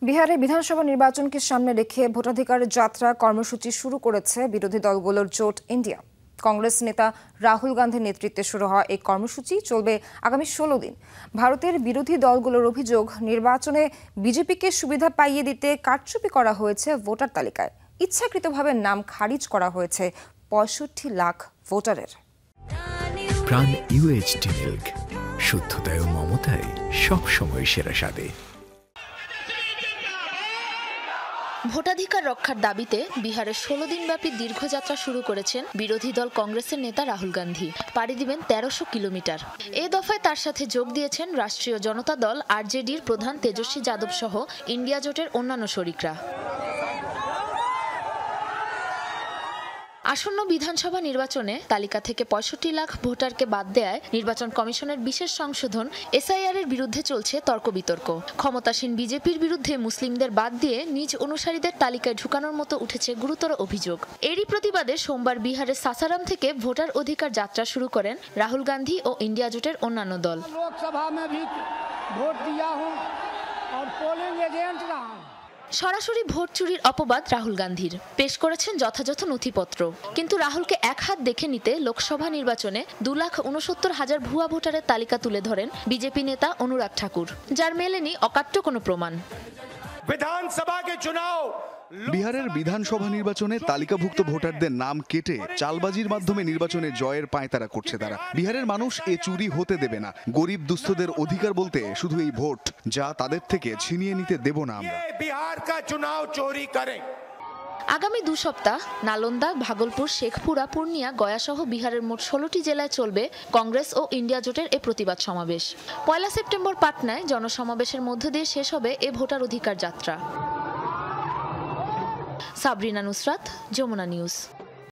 বিহারে বিধানসভা নির্বাচনকে সামনে রেখে ভোটাধিকার যাত্রা কর্মসূচি শুরু করেছে বিরোধী দলগুলোর জোট ইন্ডিয়া। কংগ্রেস নেতা রাহুল গান্ধীর নেতৃত্বে শুরু হওয়া এই কর্মসূচি চলবে আগামী 16 দিন। ভারতের বিরোধী দলগুলোর অভিযোগ, নির্বাচনে বিজেপিকে সুবিধা পাইয়ে দিতে কারচুপি করা হয়েছে ভোটার তালিকায়। ইচ্ছাকৃতভাবে নাম খারিজ করা হয়েছে 65 লাখ ভোটারের। প্রাণ ইউএইচটি মিল্ক, শুদ্ধতায় ও মমতায় সবসময় সেরা স্বাদে। ভোটাধিকার রক্ষার দাবিতে বিহারে 16 দিনব্যাপী দীর্ঘযাত্রা শুরু করেছেন বিরোধী দল কংগ্রেসের নেতা রাহুল গান্ধী। পাড়ি দিবেন 1300 কিলোমিটার। এ দফায় তার সাথে যোগ দিয়েছেন রাষ্ট্রীয় জনতা দল আরজেডির প্রধান তেজস্বী যাদব সহ ইন্ডিয়া জোটের অন্যান্য শরিকরা। আসন্ন বিধানসভা নির্বাচনে তালিকা থেকে 65 লাখ ভোটারকে বাদ দেয়ায় নির্বাচন কমিশনের বিশেষ সংশোধন এসআইআর এর বিরুদ্ধে চলছে তর্ক বিতর্ক। ক্ষমতাসীন বিজেপির বিরুদ্ধে মুসলিমদের বাদ দিয়ে নিজ অনুসারীদের তালিকায় ঢুকানোর মতো উঠেছে গুরুতর অভিযোগ। এরই প্রতিবাদে সোমবার বিহারের সাসারাম থেকে ভোটার অধিকার যাত্রা শুরু করেন রাহুল গান্ধী ও ইন্ডিয়া জোটের অন্যান্য দল। সরাসরি ভোট চুরির অপবাদ রাহুল গান্ধীর। পেশ করেছেন যথাযথ নথিপত্র, কিন্তু রাহুলকে এক হাত দেখে নিতে লোকসভা নির্বাচনে 2,69,000 ভুয়া ভোটারের তালিকা তুলে ধরেন বিজেপি নেতা অনুরাগ ঠাকুর, যার মেলেনি অকাট্য কোনো প্রমাণ। বিহারের বিধানসভা নির্বাচনে তালিকাভুক্ত ভোটারদের নাম কেটে চালবাজির মাধ্যমে নির্বাচনে জয়ের পাঁয়তারা করছে তারা। বিহারের মানুষ এ চুরি হতে দেবে না। গরিব দুস্থদের অধিকার বলতে শুধু এই ভোট, যা তাদের থেকে ছিনিয়ে নিতে দেব না আমরা। বিহার কা চুনাও চোরি করে। আগামী 2 সপ্তাহ নালন্দা, ভাগলপুর, শেখপুরা, পূর্ণিয়া, গয়া সহ বিহারের মোট 16টি জেলায় চলবে কংগ্রেস ও ইন্ডিয়া জোটের এ প্রতিবাদ সমাবেশ। 1 সেপ্টেম্বর পাটনায় জনসমাবেশের মধ্য দিয়ে শেষ হবে এ ভোটার অধিকার যাত্রা। সাবরিনা নুসরাত, যমুনা নিউজ।